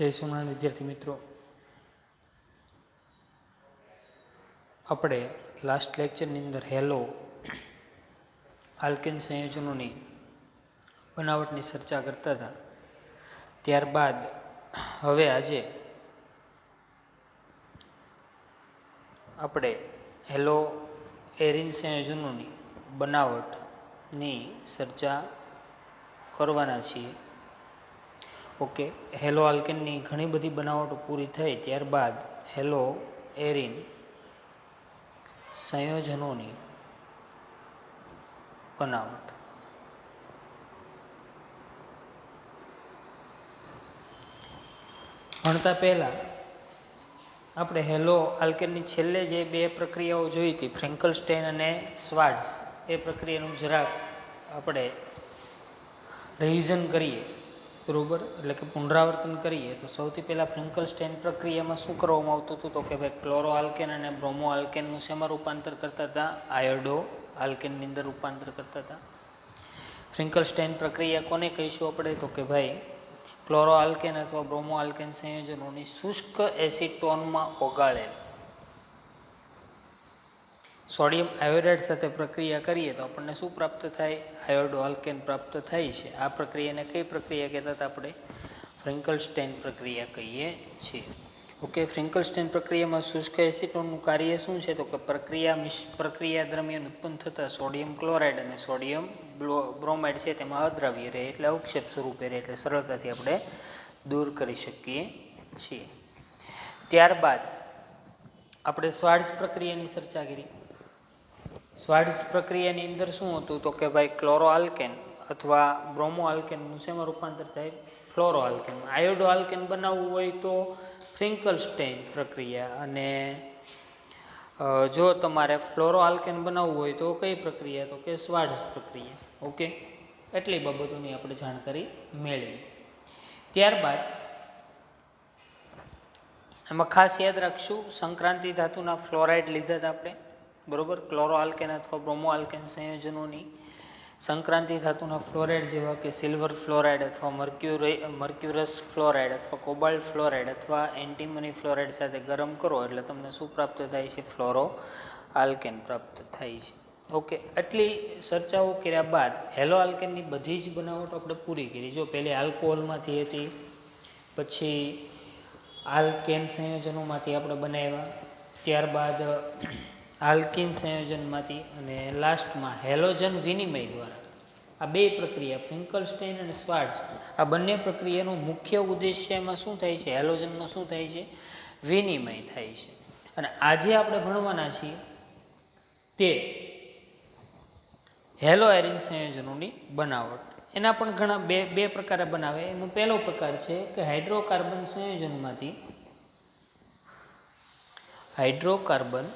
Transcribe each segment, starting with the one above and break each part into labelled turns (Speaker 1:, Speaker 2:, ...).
Speaker 1: જય સોમનાથ વિદ્યાર્થી મિત્રો, આપણે લાસ્ટ લેક્ચરની અંદર હેલો આલ્કેન સંયોજનોની બનાવટની ચર્ચા કરતા હતા. ત્યારબાદ હવે આજે આપણે હેલો એરિન સંયોજનોની બનાવટની ચર્ચા કરવાના છીએ. ઓકે, હેલો આલ્કેનની ઘણી બધી બનાવટો પૂરી થઈ ત્યારબાદ હેલો એરિન સંયોજનોની બનાવટ. ભણતા પહેલા આપણે હેલો આલ્કેનની છેલ્લે જે બે પ્રક્રિયાઓ જોઈ હતી, ફ્રેન્કલસ્ટેઇન અને શ્વાર્ટ્ઝ, એ પ્રક્રિયાનું જરાક આપણે રિવિઝન કરીએ, બરોબર, એટલે કે પુનરાવર્તન કરીએ. તો સૌથી પહેલાં ફ્રેન્કલસ્ટેઇન પ્રક્રિયામાં શું કરવામાં આવતું હતું? તો કે ભાઈ ક્લોરો આલ્કેન અને બ્રોમો આલ્કેનનું શેમાં રૂપાંતર કરતા હતા? આયોડો આલ્કેનની અંદર રૂપાંતર કરતા હતા. ફ્રેન્કલસ્ટેઇન પ્રક્રિયા કોને કહીશું આપણે? તો કે ભાઈ ક્લોરો આલ્કેન અથવા બ્રોમો આલ્કેન સંયોજનોની શુષ્ક એસિટોનમાં ઓગાળેલ સોડિયમ આયોડાઇડ સાથે પ્રક્રિયા કરીએ તો આપણને શું પ્રાપ્ત થાય? આયોડો આલ્કેન પ્રાપ્ત થાય છે. આ પ્રક્રિયાને કઈ પ્રક્રિયા કહેતા હતા આપણે? ફ્રેન્કલસ્ટેઇન પ્રક્રિયા કહીએ છીએ. ઓકે, ફ્રેન્કલસ્ટેઇન પ્રક્રિયામાં શુષ્ક એસિટોનનું કાર્ય શું છે? તો કે પ્રક્રિયા દરમિયાન ઉત્પન્ન થતા સોડિયમ ક્લોરાઇડ અને સોડિયમ બ્રોમાઇડ છે તેમાં અદ્રાવ્ય રહે, એટલે અવક્ષેપ સ્વરૂપે રહે, એટલે સરળતાથી આપણે દૂર કરી શકીએ છીએ. ત્યારબાદ આપણે શ્વાર્ટ્ઝ પ્રક્રિયાની ચર્ચા કરી. શ્વાર્ટ્ઝ પ્રક્રિયાની અંદર શું હતું? તો કે ભાઈ ક્લોરો આલ્કેન અથવા બ્રોમો આલ્કેનનું શેમાં રૂપાંતર થાય? Fluoro alkane. આયોડો આલ્કેન બનાવવું હોય તો ફ્રેન્કલસ્ટેઇન પ્રક્રિયા, અને જો તમારે ફ્લોરો આલ્કેન બનાવવું હોય તો કઈ પ્રક્રિયા? તો કે શ્વાર્ટ્ઝ પ્રક્રિયા. ઓકે, એટલી બાબતોની આપણે જાણકારી મેળવી. ત્યારબાદ એમાં ખાસ યાદ રાખશું, સંક્રાંતિ ધાતુના ફ્લોરાઇડ લીધા હતા આપણે, બરોબર. ક્લોરો આલ્કેન અથવા બ્રોમો આલ્કેન સંયોજનોની સંક્રાંતિ ધાતુના ફ્લોરાઇડ જેવા કે સિલ્વર ફ્લોરાઇડ અથવા મર્ક્યુરસ ફ્લોરાઇડ અથવા કોબાલ્ટ ફ્લોરાઇડ અથવા એન્ટીમની ફ્લોરાઇડ સાથે ગરમ કરો એટલે તમને શું પ્રાપ્ત થાય છે? ફ્લોરો આલ્કેન પ્રાપ્ત થાય છે. ઓકે, આટલી ચર્ચાઓ કર્યા બાદ હેલો આલ્કેનની બધી જ બનાવટ આપણે પૂરી કરી. જો પહેલી આલ્કોહોલમાંથી હતી, પછી આલ્કેન સંયોજનોમાંથી આપણે બનાવ્યા, ત્યારબાદ આલ્કીન સંયોજનમાંથી, અને લાસ્ટમાં હેલોજન વિનિમય દ્વારા. આ બે પ્રક્રિયા ફ્રેન્કલસ્ટેઇન અને શ્વાર્ટ્ઝ, આ બંને પ્રક્રિયાનો મુખ્ય ઉદ્દેશ્યમાં શું થાય છે? હેલોજનમાં શું થાય છે? વિનિમય થાય છે. અને આજે આપણે ભણવાના છીએ તે હેલો એરિન સંયોજનોની બનાવટ. એના પણ ઘણા બે પ્રકારે બનાવે. એનો પહેલો પ્રકાર છે કે હાઇડ્રોકાર્બન સંયોજનમાંથી હાઇડ્રોકાર્બન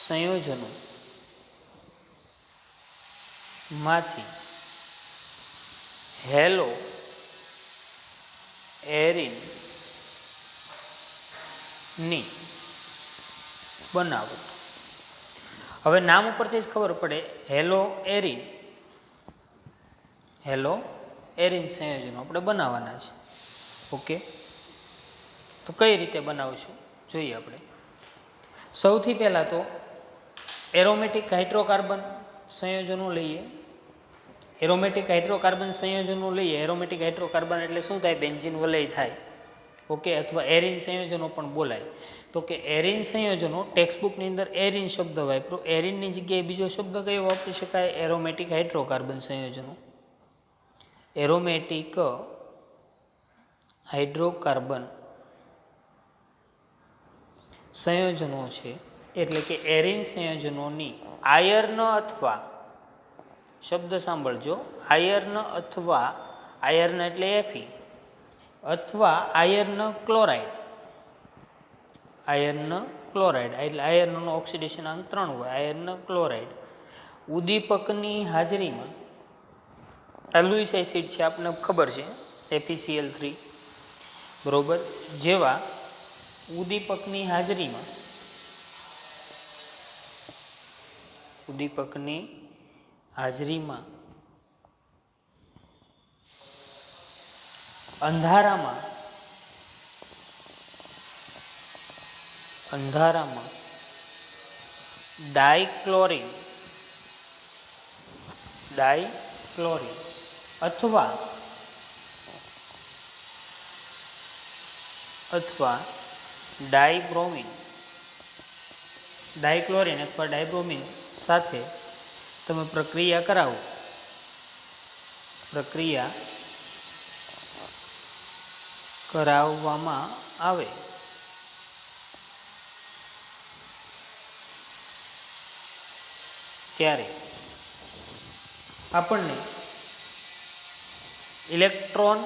Speaker 1: સંયોજનો માંથી હેલો એરિન ની બનાવટ. હવે નામ ઉપરથી જ ખબર પડે, હેલો એરિન સંયોજનો આપણે બનાવવાના છે. ઓકે, તો કઈ રીતે બનાવશું જોઈએ આપણે. સૌથી પહેલાં તો એરોમેટિક હાઇડ્રોકાર્બન સંયોજનો લઈએ. એરોમેટિક હાઇડ્રોકાર્બન સંયોજનો લઈએ. એરોમેટિક હાઇડ્રોકાર્બન એટલે શું થાય? બેન્ઝીન વલય થાય. ઓકે, અથવા એરિન સંયોજનો પણ બોલાય. તો કે એરિન સંયોજનો, ટેક્સ્ટબુકની અંદર એરિન શબ્દ વાપરો, એરિનની જગ્યાએ બીજો શબ્દ કયો વાપરી શકાય? એરોમેટિક હાઇડ્રોકાર્બન સંયોજનો. એરોમેટિક હાઇડ્રોકાર્બન સંયોજનો છે, એટલે કે એરિન સંયોજનોની આયર્ન અથવા, શબ્દ સાંભળજો, આયર્ન અથવા, આયર્ન એટલે Fe, અથવા આયર્ન ક્લોરાઇડ. આયર્ન ક્લોરાઇડ એટલે આયર્નનો ઓક્સિડેશન અંક 3 હોય. આયર્ન ક્લોરાઇડ ઉદ્દીપકની હાજરીમાં, આ લુઈસ એસિડ છે આપણને ખબર છે, FeCl3, બરોબર, જેવા ઉદ્દીપકની હાજરીમાં અંધારામાં અંધારામાં ડાયક્લોરિન અથવા ડાયબ્રોમિન ડાયક્લોરિન અથવા ડાયબ્રોમિન સાથે તમે પ્રક્રિયા કરાવવામાં આવે ત્યારે આપણને ઇલેક્ટ્રોન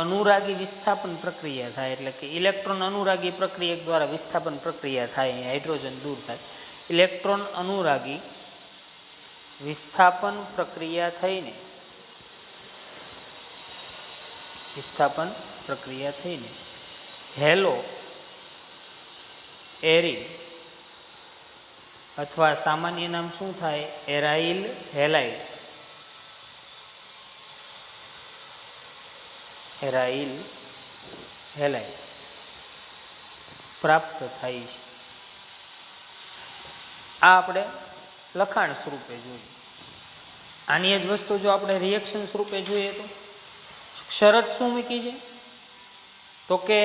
Speaker 1: અનુરાગી વિસ્થાપન પ્રક્રિયા થાય. એટલે કે ઇલેક્ટ્રોન અનુરાગી પ્રક્રિયા દ્વારા વિસ્થાપન પ્રક્રિયા થાય, હાઇડ્રોજન દૂર થાય. ઇલેક્ટ્રોન અનુરાગી વિસ્થાપન પ્રક્રિયા થઈને હેલો એરિન અથવા સામાન્ય નામ શું થાય? એરાઇલ હેલાઇડ પ્રાપ્ત થાય છે. આ આપણે લખાણ સ્વરૂપે જોઈએ. આની જ વસ્તુ જો આપણે રિએક્શન સ્વરૂપે જોઈએ તો શરત શું મૂકી છે? તો કે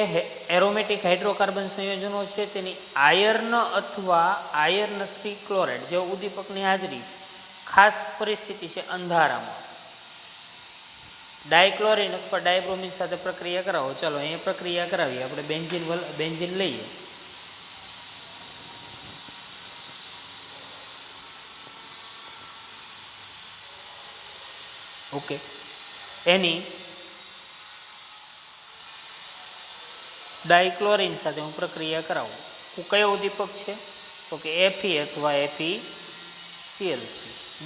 Speaker 1: એરોમેટિક હાઇડ્રોકાર્બન સંયોજનો છે તેની આયર્ન અથવા આયર્ન ટ્રીક્લોરાઇડ જેવા ઉદ્દીપકની હાજરી ખાસ પરિસ્થિતિ છે અંધારામાં ડાયક્લોરિન અથવા ડાયબ્રોમિન સાથે પ્રક્રિયા કરાવો. ચાલો અહીંયા પ્રક્રિયા કરાવીએ. આપણે બેન્ઝીન લઈએ. ઓકે, એની ડાયક્લોરિન સાથે હું પ્રક્રિયા કરાવું. કયો ઉદ્દીપક છે? તો કે Fe અથવા FeCl3.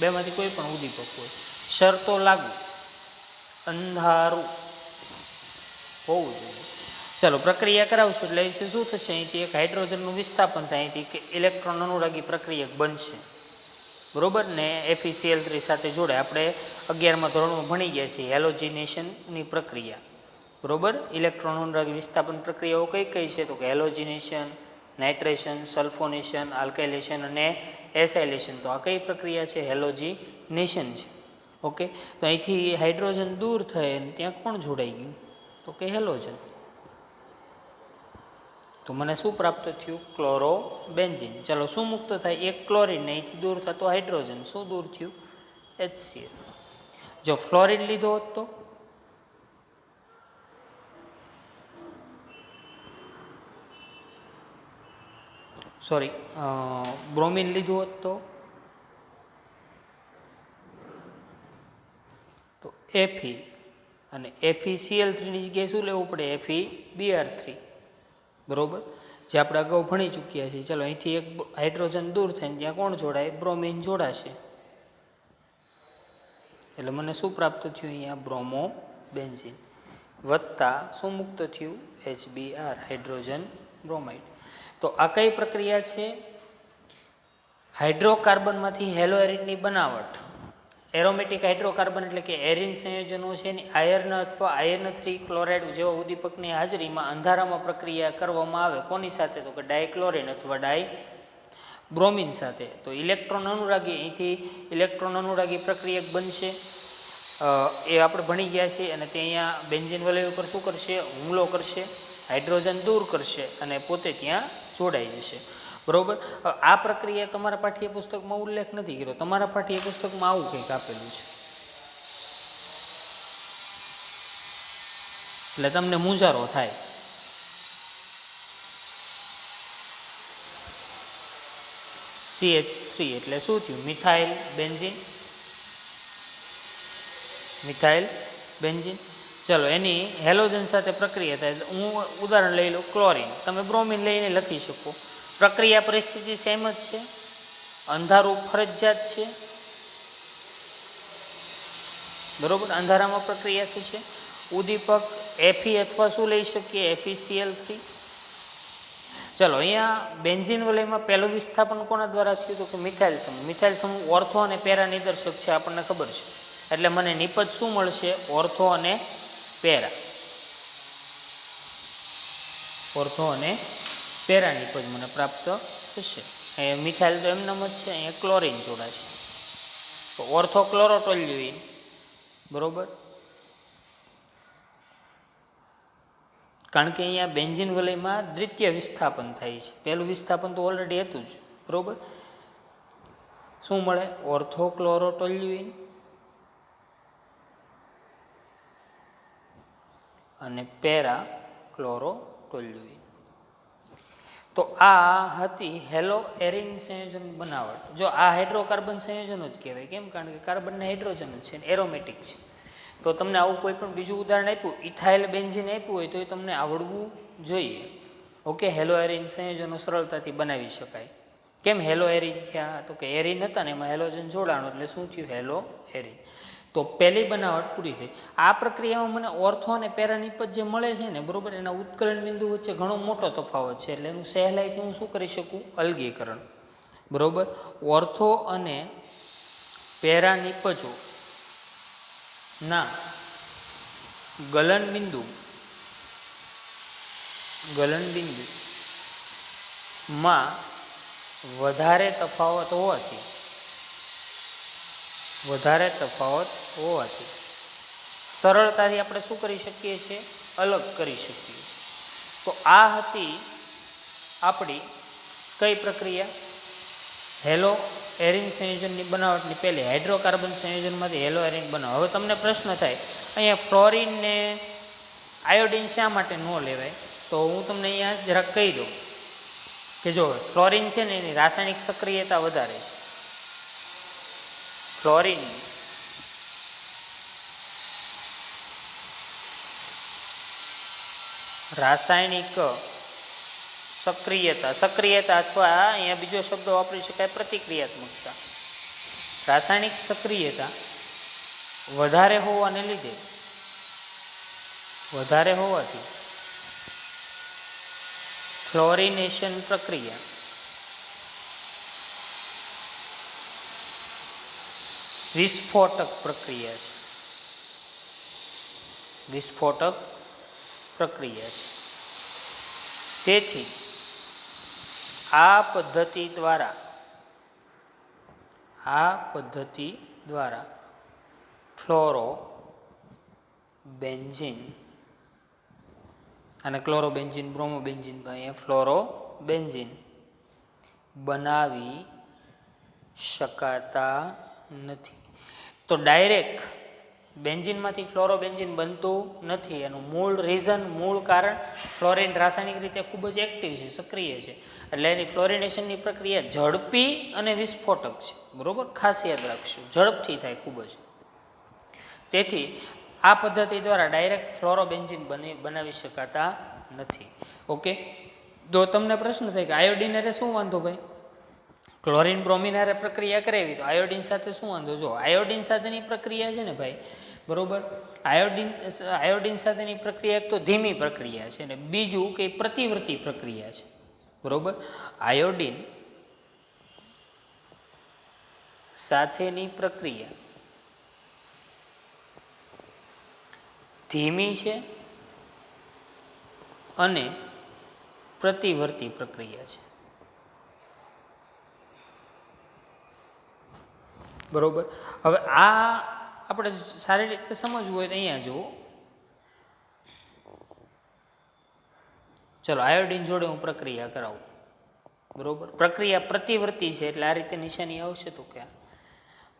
Speaker 1: બેમાંથી કોઈ પણ ઉદ્દીપક હોય. શરતો લાગુ, અંધારું હોવું જોઈએ. ચાલો પ્રક્રિયા કરાવશું એટલે શું થશે? અહીંથી એક હાઇડ્રોજનનું વિસ્થાપન થાય, અહીંથી ઇલેક્ટ્રોન અનુરાગી પ્રક્રિયક બનશે. બરોબર ને? FeCl3 સાથે જોડે. આપણે 11મા ધોરણમાં ભણી ગયા છીએ હેલોજિનેશનની પ્રક્રિયા. બરોબર? ઇલેક્ટ્રોન અનુરાગી વિસ્થાપન પ્રક્રિયાઓ કઈ છે? તો કે હેલોજિનેશન, નાઇટ્રેશન, સલ્ફોનેશન, આલ્કાઇલેશન અને એસાઇલેશન. તો આ કઈ પ્રક્રિયા છે? હેલોજિનેશન છે. ઓકે, તો અહીંથી હાઇડ્રોજન દૂર થાય અને ત્યાં કોણ જોડાઈ ગયું? તો કે હેલોજન. તો મને શું પ્રાપ્ત થયું? ક્લોરોબેન્ઝીન. ચાલો શું મુક્ત થાય? એક ક્લોરીન ને અહીંથી દૂર થતો હાઇડ્રોજન. શું દૂર થયું? HCl. જો ફ્લોરિન લીધો હોત તો બ્રોમિન લીધું હોત તો Fe અને FeCl3 ની જગ્યાએ શું લેવું પડે? FeBr3. બરોબર? જે આપણે અગાઉ ભણી ચૂક્યા છીએ. ચાલો અહીંથી એક હાઇડ્રોજન દૂર થઈને ત્યાં કોણ જોડાય? બ્રોમિન જોડાશે. એટલે મને શું પ્રાપ્ત થયું? અહીંયા બ્રોમોબેન્ઝીન વત્તા શું મુક્ત થયું? HBr, hydrogen bromide. તો આ કઈ પ્રક્રિયા છે? હાઇડ્રોકાર્બનમાંથી હેલો એરિનની બનાવટ. એરોમેટિક હાઇડ્રોકાર્બન એટલે કે એરિન સંયોજનો છે એની આયર્ન અથવા આયર્ન 3 ક્લોરાઇડ જેવા ઉદ્દીપકની હાજરીમાં અંધારામાં પ્રક્રિયા કરવામાં આવે. કોની સાથે? તો કે ડાયક્લોરિન અથવા ડાયબ્રોમિન સાથે. તો ઇલેક્ટ્રોન અનુરાગી, અહીંથી ઇલેક્ટ્રોન અનુરાગી પ્રક્રિયક બનશે. એ આપણે ભણી ગયા છીએ. અને તે અહીંયા બેન્ઝીન વલય ઉપર શું કરશે? હુમલો કરશે, હાઇડ્રોજન દૂર કરશે અને પોતે ત્યાં જોડાઈ જશે. બરોબર? આ પ્રક્રિયા તમારા પાઠ્યપુસ્તકમાં ઉલ્લેખ નથી કર્યો. તમારા પાઠ્યપુસ્તકમાં આવું કંઈક આપેલું છે એટલે તમને મૂંઝારો થાય. CH3 એટલે શું થયું? Methyl benzene. ચલો એની હેલોજન સાથે પ્રક્રિયા થાય. હું ઉદાહરણ લઈ લઉં, ક્લોરિન. તમે બ્રોમિન લઈને લખી શકો. પ્રક્રિયા પરિસ્થિતિ સેમ જ છે. અંધારું ફરજિયાત છે. બરોબર? અંધારામાં પ્રક્રિયા થશે. ઉદ્દીપક Fe અથવા શું લઈ શકીએ? FeCl3. ચલો અહીંયા બેન્ઝીન વલયમાં પહેલું વિસ્થાપન કોના દ્વારા થયું? તો કે મિથાઇલ સમૂહ. મિથાઇલ સમૂહ ઓર્થો અને પેરા નિદર્શક છે, આપણને ખબર છે. એટલે મને નિપજ શું મળશે? ઓર્થો અને પેરા નિપજ મને પ્રાપ્ત થશે. અહીંયા મિથાઇલ તો એમનામ જ છે, અહીંયા ક્લોરિન જોડાશે તો ઓર્થોક્લોરોટોલ્યુઇન. બરોબર, કારણ કે અહીંયા બેન્ઝિન વલયમાં દ્વિતીય વિસ્થાપન થાય છે, પહેલું વિસ્થાપન તો ઓલરેડી હતું જ. બરોબર, શું મળે? ઓર્થોક્લોરોટોલ્યુઇન અને પેરા ક્લોરોટોલ્યુઇન. તો આ હતી હેલો એરિન સંયોજન બનાવટ. જો આ હાઇડ્રોકાર્બન સંયોજન જ કહેવાય. કેમ? કારણ કે કાર્બનના હાઇડ્રોજન જ છે, એરોમેટિક છે. તો તમને આવું કોઈ પણ બીજું ઉદાહરણ આપ્યું, ઇથાઇલ બેન્ઝિન આપ્યું હોય તો એ તમને આવડવું જોઈએ. ઓકે, હેલો એરિન સંયોજનો સરળતાથી બનાવી શકાય. કેમ હેલો એરિન થયા? તો કે એરિન હતા ને એમાં હેલોજન જોડાણું એટલે શું થયું? Hello arene. તો પહેલી બનાવટ પૂરી થઈ. આ પ્રક્રિયામાં મને ઓર્થો અને પેરા નિપજ જે મળે છે ને, બરોબર, એના ઉત્કલન બિંદુ વચ્ચે ઘણો મોટો તફાવત છે, એટલે એનું સહેલાઈથી હું શું કરી શકું? અલગીકરણ. બરોબર, ઓર્થો અને પેરા નિપજો ના ગલન બિંદુ માં વધારે તફાવત હોવાથી સરળતાથી આપણે શું કરી શકીએ છીએ? અલગ કરી શકીએ છીએ. તો આ હતી આપણી કઈ પ્રક્રિયા? હેલો એરિન સંયોજનની બનાવટની પહેલી હાઇડ્રોકાર્બન સંયોજનમાંથી હેલો એરિન બનાવો. હવે તમને પ્રશ્ન થાય, અહીંયા ફ્લોરિન ને આયોડિન શા માટે ન લેવાય? તો હું તમને અહીંયા જરાક કહી દઉં કે જો ફ્લોરિન છે ને એની રાસાયણિક સક્રિયતા વધારે છે. ફ્લોરિન રાસાયણિક સક્રિયતા અથવા અહીંયા બીજો શબ્દ વાપરી શકાય, પ્રતિક્રિયાત્મકતા. રાસાયણિક સક્રિયતા વધારે હોવાથી ફ્લોરિનેશન પ્રક્રિયા વિસ્ફોટક પ્રક્રિયા છે. તેથી આ પદ્ધતિ દ્વારા ફ્લોરોબેન્ઝીન અને ક્લોરોબેન્ઝીન, બ્રોમોબેન્ઝીન, તો અહીંયા ફ્લોરોબેન્ઝીન બનાવી શકાતા નથી. તો ડાયરેક્ટ બેન્ઝીનમાંથી ફ્લોરોબેન્ઝીન બનતું નથી. એનું મૂળ કારણ ફ્લોરિન રાસાયણિક રીતે ખૂબ જ એક્ટિવ છે, સક્રિય છે, એટલે એની ફ્લોરિનેશનની પ્રક્રિયા ઝડપી અને વિસ્ફોટક છે. બરોબર, ખાસ યાદ રાખશું, ઝડપથી થાય ખૂબ જ. તેથી આ પદ્ધતિ દ્વારા ડાયરેક્ટ ફ્લોરોબેન્ઝીન બનાવી શકાતા નથી. ઓકે, તો તમને પ્રશ્ન થાય કે આયોડિન અરે શું વાંધો ભાઈ? ક્લોરિન બ્રોમિન હારે પ્રક્રિયા કરાવી તો આયોડિન સાથે શું વાંધો? જો આયોડિન સાથેની પ્રક્રિયા છે ને ભાઈ, બરોબર, આયોડિન સાથેની પ્રક્રિયા એક તો ધીમી પ્રક્રિયા છે, અને બીજું કે પ્રતિવર્તી પ્રક્રિયા છે. બરોબર, આયોડિન સાથેની પ્રક્રિયા ધીમી છે અને પ્રતિવર્તી પ્રક્રિયા છે. બરોબર, હવે આ આપણે સારી રીતે સમજવું હોય તો અહીંયા જુઓ. ચલો, આયોડિન જોડે હું પ્રક્રિયા કરાવું. બરોબર, પ્રક્રિયા પ્રતિવર્તી છે એટલે આ રીતે નિશાની આવશે તો ક્યાં?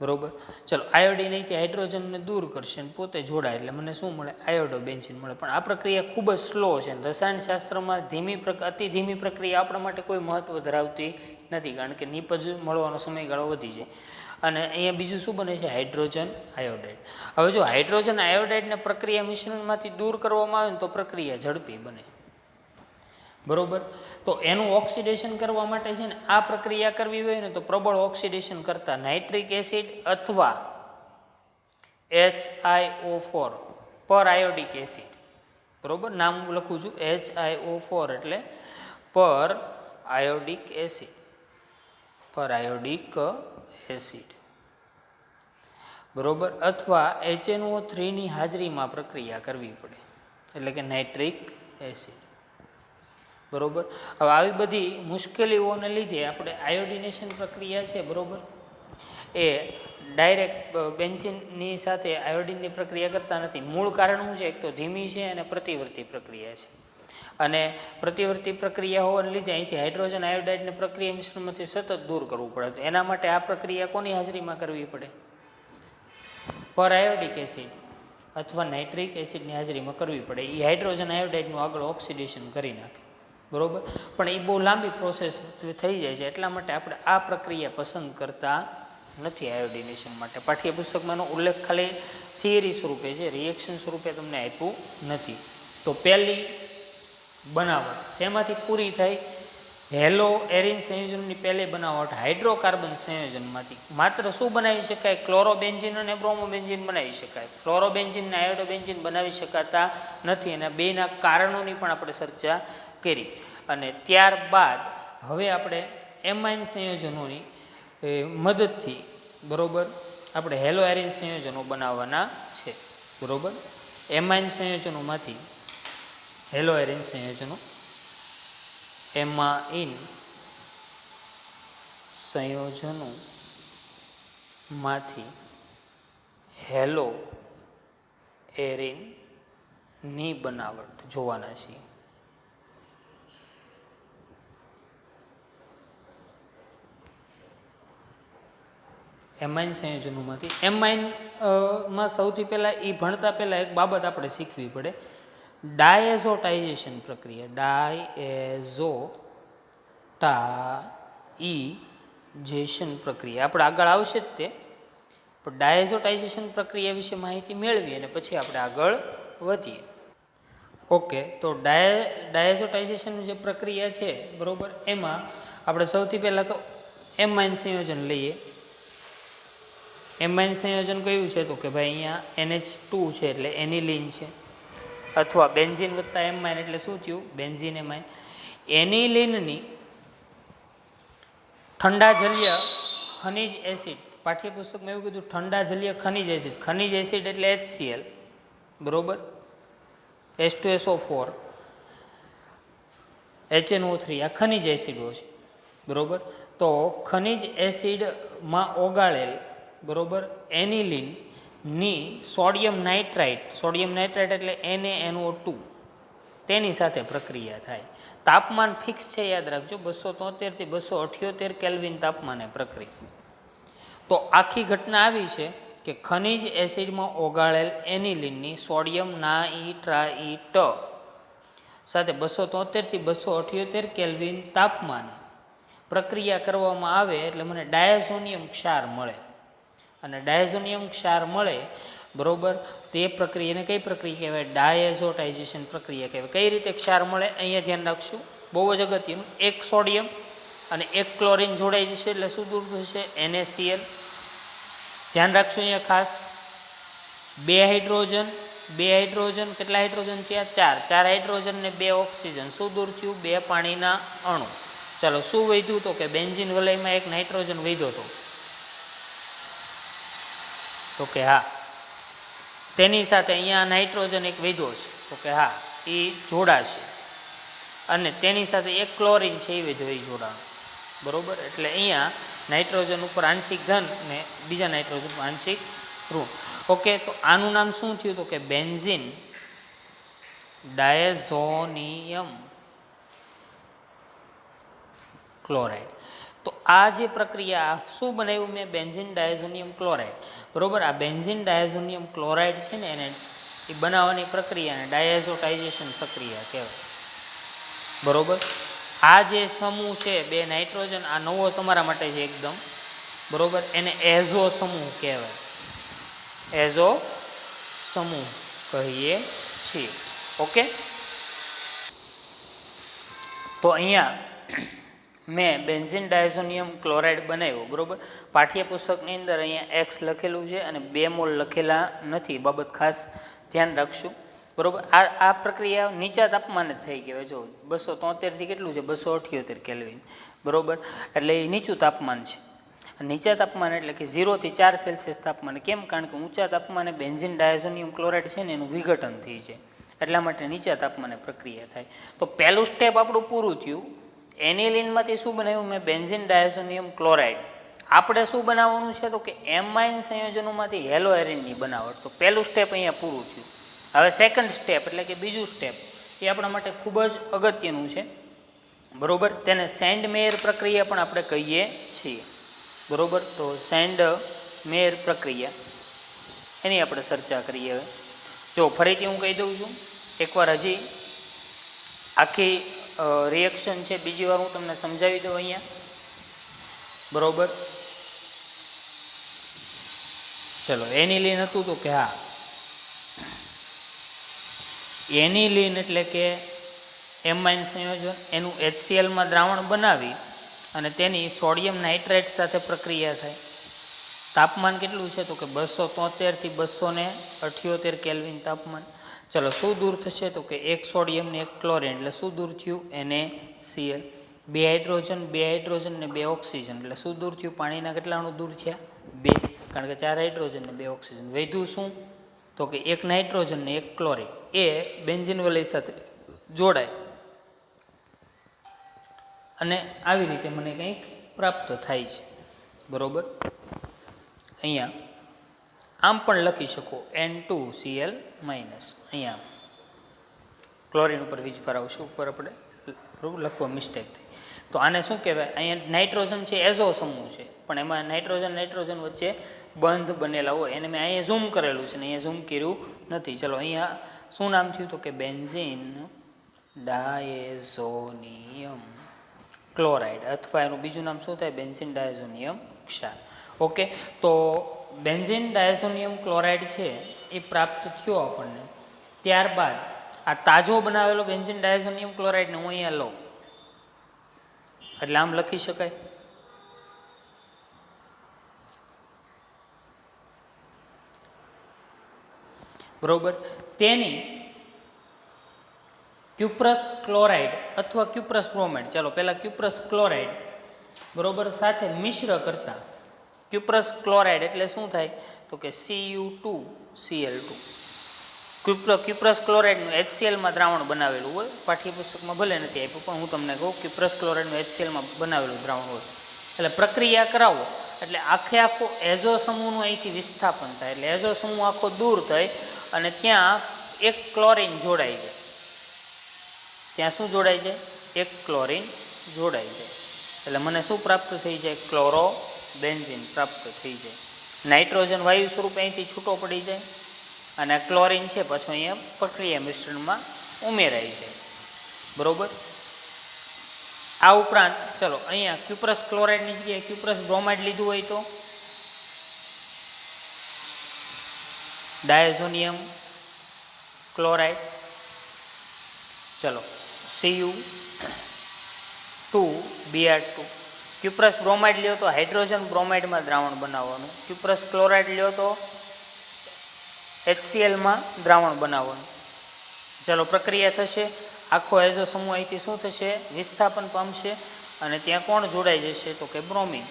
Speaker 1: બરોબર, ચલો, આયોડિન અહીંથી હાઇડ્રોજનને દૂર કરશે અને પોતે જોડાય એટલે મને શું મળે? આયોડોબેન્ઝીન મળે. પણ આ પ્રક્રિયા ખૂબ જ સ્લો છે. રસાયણશાસ્ત્રમાં અતિ ધીમી પ્રક્રિયા આપણા માટે કોઈ મહત્વ ધરાવતી નથી, કારણ કે નિપજ મળવાનો સમયગાળો વધી જાય. અને અહીંયા બીજું શું બને છે? Hydrogen iodide. હવે જો હાઇડ્રોજન આયોડાઇડને પ્રક્રિયા મિશ્રણમાંથી દૂર કરવામાં આવે ને તો પ્રક્રિયા ઝડપી બને. બરોબર, તો એનું ઓક્સિડેશન કરવા માટે છે ને આ પ્રક્રિયા કરવી હોય ને તો પ્રબળ ઓક્સિડેશન કરતા નાઇટ્રિક એસિડ અથવા HiO4 પર આયોડિક એસિડ. બરોબર, નામ હું લખું છું, HiO4 એટલે પર આયોડિક એસિડ. બરોબર, અથવા HNO3 ની હાજરીમાં પ્રક્રિયા કરવી પડે, એટલે કે નાઇટ્રિક એસિડ. બરાબર. હવે આવી બધી મુશ્કેલીઓને લીધે આપણે આયોડિનેશન પ્રક્રિયા છે, બરાબર, એ ડાયરેક્ટ બેન્ઝીનની સાથે આયોડિનની પ્રક્રિયા કરતા નથી. મૂળ કારણ શું છે? એક તો ધીમી છે અને પ્રતિવર્તી પ્રક્રિયા છે. અને પ્રતિવર્તી પ્રક્રિયા હોવાને લીધે અહીંથી હાઇડ્રોજન આયોડાઇડને પ્રક્રિયા મિશ્રણમાંથી સતત દૂર કરવું પડે. તો એના માટે આ પ્રક્રિયા કોની હાજરીમાં કરવી પડે? પર-આયોડિક એસિડ અથવા નાઇટ્રિક એસિડની હાજરીમાં કરવી પડે. એ હાઇડ્રોજન આયોડાઇડનું આગળ ઓક્સિડેશન કરી નાખે, બરાબર. પણ એ બહુ લાંબી પ્રોસેસ થઈ જાય છે, એટલા માટે આપણે આ પ્રક્રિયા પસંદ કરતા નથી આયોડિનેશન માટે. પાઠ્યપુસ્તકમાંનો ઉલ્લેખ ખાલી થિયરી સ્વરૂપે છે, રિએક્શન સ્વરૂપે તમને આપ્યું નથી. તો પહેલી બનાવટ શેમાંથી પૂરી થાય? હેલો એરિન સંયોજનની પહેલી બનાવટ હાઇડ્રોકાર્બન સંયોજનમાંથી. માત્ર શું બનાવી શકાય? ક્લોરોબેન્ઝીન અને બ્રોમોબેન્ઝીન બનાવી શકાય. ફ્લોરોબેન્ઝીન અને આયોડોબેન્ઝીન બનાવી શકાતા નથી. અને બેના કારણોની પણ આપણે ચર્ચા કરી. અને ત્યારબાદ હવે આપણે એમાઇન સંયોજનોની મદદથી, બરાબર, આપણે હેલો એરિન સંયોજનો બનાવવાના છે, બરાબર. એમાઇન સંયોજનોમાંથી હેલો એરિન સંયોજનો, એમાઇન સંયોજનોમાંથી હેલો એરિનની બનાવટ જોવાના છીએ. એમાઇન સંયોજનોમાંથી એમાઇનમાં સૌથી પહેલાં એ ભણતા પહેલાં એક બાબત આપણે શીખવી પડે, ડાયઝોટાઇઝેશન પ્રક્રિયા. ડાયઝોટાઇઝેશન પ્રક્રિયા આપણે આગળ આવશે જ તે, પણ ડાયઝોટાઇઝેશન પ્રક્રિયા વિશે માહિતી મેળવી અને પછી આપણે આગળ વધીએ. ઓકે, તો ડાયઝોટાઇઝેશન જે પ્રક્રિયા છે, બરાબર, એમાં આપણે સૌથી પહેલાં તો એમાઇન સંયોજન લઈએ. એમાઇન સંયોજન કયું છે? તો કે ભાઈ અહીંયા NH2 છે એટલે એનિલિન છે, અથવા બેન્ઝીન વત્તા એમાઇન એટલે શું થયું? Benzene amine. એનિલિનની ઠંડા જલીય ખનિજ એસિડ, પાઠ્યપુસ્તકમાં એવું કીધું ઠંડા જલીય ખનિજ એસિડ. ખનિજ એસિડ એટલે HCl, બરાબર, H2SO4, HNO3, આ ખનિજ એસિડો છે, બરાબર. તો ખનિજ એસિડમાં ઓગાળેલ, બરાબર, એનિલિનની સોડિયમ નાઇટ્રાઇટ એટલે NaNO2, તેની સાથે પ્રક્રિયા થાય. તાપમાન ફિક્સ છે, યાદ રાખજો, 273 થી 278 કેલ્વિન તાપમાને પ્રક્રિયા. તો આખી ઘટના આવી છે કે ખનિજ એસિડમાં ઓગાળેલ એનિલિનની સોડિયમ નાઇટ્રાઇટ સાથે 273 થી 278 કેલ્વિન તાપમાને પ્રક્રિયા કરવામાં આવે એટલે મને ડાયઝોનિયમ ક્ષાર મળે. અને ડાયઝોનિયમ ક્ષાર મળે, બરાબર, તે પ્રક્રિયાને કઈ પ્રક્રિયા કહેવાય? ડાયઝોટાઇઝેશન પ્રક્રિયા કહેવાય. કઈ રીતે ક્ષાર મળે? અહીંયા ધ્યાન રાખશું, બહુ જ અગત્યનું. એક સોડિયમ અને એક ક્લોરિન જોડાઈ જશે એટલે શું દૂર થશે? NaCl. ધ્યાન રાખશું અહીંયા ખાસ, બે હાઇડ્રોજન, કેટલા હાઇડ્રોજન થયા? 4 હાઇડ્રોજન ને 2 ઓક્સિજન. શું દૂર થયું? 2 પાણીના અણુ. ચાલો, શું વધ્યું? તો કે બેન્ઝીન વલયમાં એક નાઇટ્રોજન વધ્યો હતો. તો કે હા. તેની સાથે અહીંયા નાઇટ્રોજન એક વધ્યો છે. તો કે હા, એ જોડાશે. અને તેની સાથે એક ક્લોરિન છે એ વધ્યો, એ જોડાણ, બરાબર. એટલે અહીંયા નાઇટ્રોજન ઉપર આંશિક ધન ને બીજા નાઇટ્રોજન ઉપર આંશિક ઋણ. ઓકે, તો આનું નામ શું થયું? તો કે બેન્ઝીન ડાયઝોનિયમ ક્લોરાઇડ. તો આ જે પ્રક્રિયા શું બનાવ્યું મેં? બેન્ઝીન ડાયઝોનિયમ ક્લોરાઇડ, બરાબર. આ બેન્ઝીન ડાયઝોનિયમ ક્લોરાઇડ છે ને, એને એ બનાવવાની પ્રક્રિયાને ડાયઝોટાઇઝેશન પ્રક્રિયા કહેવાય, બરાબર. આ જે સમૂહ છે, બે નાઇટ્રોજન, આ નવો તમારા માટે છે એકદમ, બરાબર, એને એઝો સમૂહ કહેવાય. એઝો સમૂહ કહીએ છીએ. ઓકે, તો અહીંયા મેં બેન્ઝીન ડાયઝોનિયમ ક્લોરાઇડ બનાવ્યો, બરાબર. પાઠ્યપુસ્તકની અંદર અહીંયા X લખેલું છે અને 2 મોલ લખેલા નથી, બાબત ખાસ ધ્યાન રાખશું, બરાબર. આ પ્રક્રિયા નીચા તાપમાને થઈ કહેવાય. જો 273 થી કેટલું છે? 278 કેલ્વિન, બરાબર. એટલે એ નીચું તાપમાન છે. નીચા તાપમાન એટલે કે 0 થી 4 સેલ્સિયસ તાપમાને. કેમ? કારણ કે ઊંચા તાપમાને બેન્ઝીન ડાયઝોનિયમ ક્લોરાઇડ છે ને એનું વિઘટન થઈ છે. એટલા માટે નીચા તાપમાને પ્રક્રિયા થાય. તો પહેલું સ્ટેપ આપણું પૂરું થયું. એનિલિનમાંથી શું બનાવ્યું મેં? Benzene diazonium chloride. આપણે શું બનાવવાનું છે? તો કે એમાઇન સંયોજનોમાંથી હેલોએરિનની બનાવટ. તો પહેલું સ્ટેપ અહીંયા પૂરું થયું. હવે સેકન્ડ સ્ટેપ એટલે કે બીજું સ્ટેપ એ આપણા માટે ખૂબ જ અગત્યનું છે. બરોબર, તેને સેન્ડ મેયર પ્રક્રિયા પણ આપણે કહીએ છીએ. બરોબર, તો સેન્ડ મેયર પ્રક્રિયા એની આપણે ચર્ચા કરીએ. હવે જો ફરીથી હું કહી દઉં છું એકવાર, હજી આખી રિએક્શન છે બીજી વાર હું તમને સમજાવી દઉં અહીંયા. બરોબર, ચલો એનિલિન હતું તો કે હા, એનિલિન એટલે કે એમાઇન સંયોજન, એનું HClમાં દ્રાવણ બનાવી અને તેની સોડિયમ નાઇટ્રેટ સાથે પ્રક્રિયા થાય. તાપમાન કેટલું છે? તો કે 273 થી 278 કેલ્વિન તાપમાન. ચલો શું દૂર થશે? તો કે એક સોડિયમ ને એક ક્લોરિન એટલે શું દૂર થયું? NaCl. બે હાઇડ્રોજન ને બે ઓક્સિજન એટલે શું દૂર થયું? પાણીના કેટલા અણુ દૂર થયા? 2, કારણ કે 4 હાઇડ્રોજન ને 2 ઓક્સિજન. વધ્યું શું? તો કે એક નાઇટ્રોજન ને એક ક્લોરિન એ બેન્ઝીન વલય સાથે જોડાય અને આવી રીતે મને કંઈક પ્રાપ્ત થાય છે. બરોબર, અહીંયા આમ પણ લખી શકો N2Cl-. અહીંયા ક્લોરિન ઉપર વીજભાર આવશે, ઉપર આપણે લખવા મિસ્ટેક થઈ. તો આને શું કહેવાય? અહીંયા નાઇટ્રોજન છે એઝો સમૂહ છે, પણ એમાં નાઇટ્રોજન વચ્ચે બંધ બનેલા હોય એને મેં અહીંયા ઝૂમ કરેલું છે ને અહીંયા ઝૂમ કર્યું નથી. ચલો અહીંયા શું નામ થયું? તો કે બેન્ઝીન ડાયઝોનિયમ ક્લોરાઇડ, અથવા એનું બીજું નામ શું થાય? બેન્ઝીન ડાયઝોનિયમ ક્ષાર. ઓકે, તો બેન્ઝીન ડાયઝોનિયમ ક્લોરાઇડ છે એ પ્રાપ્ત થયો આપણને. ત્યારબાદ આ તાજો બનાવેલો બેન્ઝીન ડાયઝોનિયમ ક્લોરાઇડને હું અહીંયા લઉં એટલે આમ લખી શકાય. બરોબર, તેની ક્યુપ્રસ ક્લોરાઇડ અથવા ક્યુપ્રસ બ્રોમાઇડ, ચાલો પહેલાં ક્યુપ્રસ ક્લોરાઇડ બરોબર સાથે મિશ્ર કરતા. ક્યુપ્રસ ક્લોરાઇડ એટલે શું થાય? તો કે Cu2Cl2. ક્યુપ્રસ ક્લોરાઇડનું HClમાં દ્રાવણ બનાવેલું હોય, પાઠ્યપુસ્તકમાં ભલે નથી આપ્યું પણ હું તમને કહું ક્યુપ્રસ ક્લોરાઇડનું HClમાં બનાવેલું દ્રાવણ હોય એટલે પ્રક્રિયા કરાવો એટલે આખો એઝો સમૂહનું અહીંથી વિસ્થાપન થાય. એટલે એઝો સમૂહ આખો દૂર થાય અને ત્યાં એક ક્લોરિન જોડાઈ જાય. ત્યાં શું જોડાય છે? એક ક્લોરિન જોડાઈ જાય એટલે મને શું પ્રાપ્ત થઈ જાય? ક્લોરોબેન્ઝીન પ્રાપ્ત થઈ જાય. નાઇટ્રોજન વાયુ સ્વરૂપે અહીંથી છૂટો પડી જાય અને ક્લોરિન છે પાછું અહીંયા પ્રક્રિયા મિશ્રણમાં ઉમેરાઈ જાય. બરોબર, આ ઉપરાંત ચલો અહીંયા ક્યુપ્રસ ક્લોરાઇડની જગ્યાએ ક્યુપ્રસ બ્રોમાઇડ લીધું હોય તો ડાયઝોનિયમ ક્લોરાઇડ, ચલો Cu2Br2. ક્યુપ્રસ બ્રોમાઇડ લ્યો તો હાઇડ્રોજન બ્રોમાઇડમાં દ્રાવણ બનાવવાનું. ક્યુપ્રસ ક્લોરાઇડ લ્યો તો HClમાં દ્રાવણ બનાવવાનું. ચાલો પ્રક્રિયા થશે, આખો એઝો સમૂહ અહીંથી શું થશે? વિસ્થાપન પામશે અને ત્યાં કોણ જોડાઈ જશે? તો કે બ્રોમિન.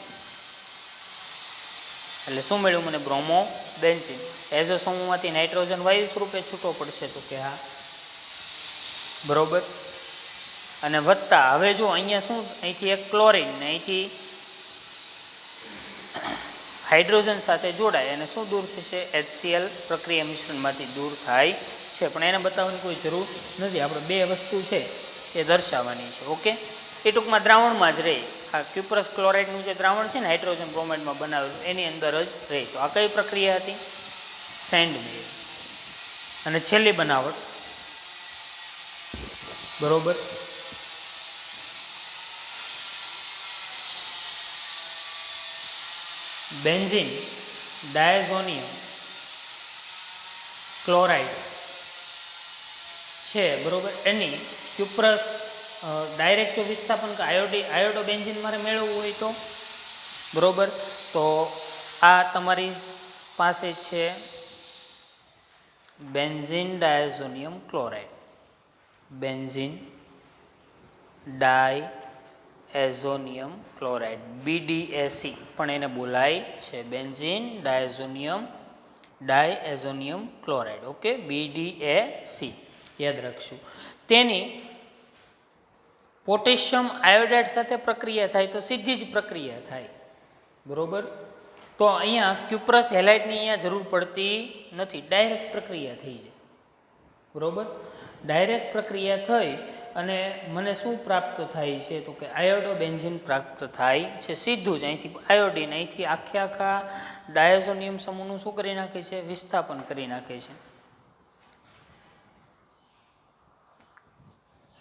Speaker 1: એટલે શું મળ્યું મને? બ્રોમોબેન્ઝીન. એઝો સમૂહમાંથી નાઇટ્રોજન વાયુ સ્વરૂપે છૂટો પડશે તો કે હા. બરોબર, અને વત્તા હવે જો અહીંયા શું અહીંથી એક ક્લોરિન ને અહીંથી હાઇડ્રોજન સાથે જોડાય અને શું દૂર થશે? HCl પ્રક્રિયા મિશ્રણમાંથી દૂર થાય છે, પણ એને બતાવવાની કોઈ જરૂર નથી. આપણે બે વસ્તુ છે એ દર્શાવવાની છે. ઓકે, એ ટૂંકમાં દ્રાવણમાં જ રહે. આ ક્યુપ્રસ ક્લોરાઇડનું જે દ્રાવણ છે ને હાઇડ્રોજન બ્રોમાઇડમાં બનાવેલું એની અંદર જ રહે. તો આ કઈ પ્રક્રિયા હતી? Send mayor. અને છેલ્લી બનાવટ બરોબર, બેન્ઝીન ડાયઝોનિયમ ક્લોરાઇડ છે બરોબર, એની ક્યુપ્રસ ડાયરેક્ટ જો વિસ્થાપન કે આયોડો બેન્ઝીન મારે મેળવવું હોય તો બરોબર, તો આ તમારી પાસે છે benzene diazonium chloride, benzene diazonium chloride BDAC પણ એને બોલાય છે, benzene diazonium chloride. Okay, BDAC. યાદ રાખશું. તેની પોટેશિયમ આયોડાઇડ સાથે પ્રક્રિયા થાય તો સીધી જ પ્રક્રિયા થાય, બરોબર. તો અહીંયા ક્યુપ્રસ હેલાઇટની અહીંયા જરૂર પડતી નથી, ડાયરેક્ટ પ્રક્રિયા થઈ જાય, બરોબર. ડાયરેક્ટ પ્રક્રિયા થઈ અને મને શું પ્રાપ્ત થાય છે તો કે આયોડો બેન્ઝીન પ્રાપ્ત થાય છે, સીધું જ અહીંથી આયોડીન અહીંથી આખા ડાયઝોનિયમ સમૂહનું શું કરી નાખે છે, વિસ્થાપન કરી નાખે છે.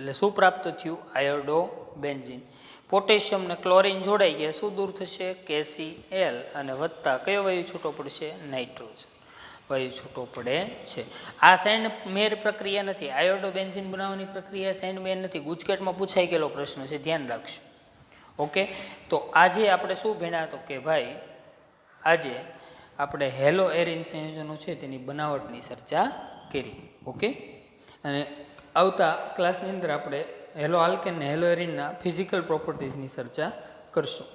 Speaker 1: એટલે શું પ્રાપ્ત થયું, આયોડો બેન્ઝીન. પોટેશિયમ ને ક્લોરીન જોડાઈ ગયા, શું દૂર થશે, KCl અને વત્તા કયો વાયુ છૂટો પડશે, નાઇટ્રોજન વાયુ છૂટો પડે છે. આ સેન્ડ મેર પ્રક્રિયા નથી, આયોડો બેન્ઝીન બનાવવાની પ્રક્રિયા સેન્ડ મેર નથી. ગુજકેટમાં પૂછાઈ ગયેલો પ્રશ્ન છે, ધ્યાન રાખજો. ઓકે, તો આજે આપણે શું ભણ્યા તો કે ભાઈ આજે આપણે હેલો એરિન સંયોજનો છે તેની બનાવટની ચર્ચા કરી. ઓકે, અને આવતા ક્લાસની અંદર આપણે હેલો આલ્કેન ને હેલો એરિનના ફિઝિકલ પ્રોપર્ટીઝની ચર્ચા કરશું.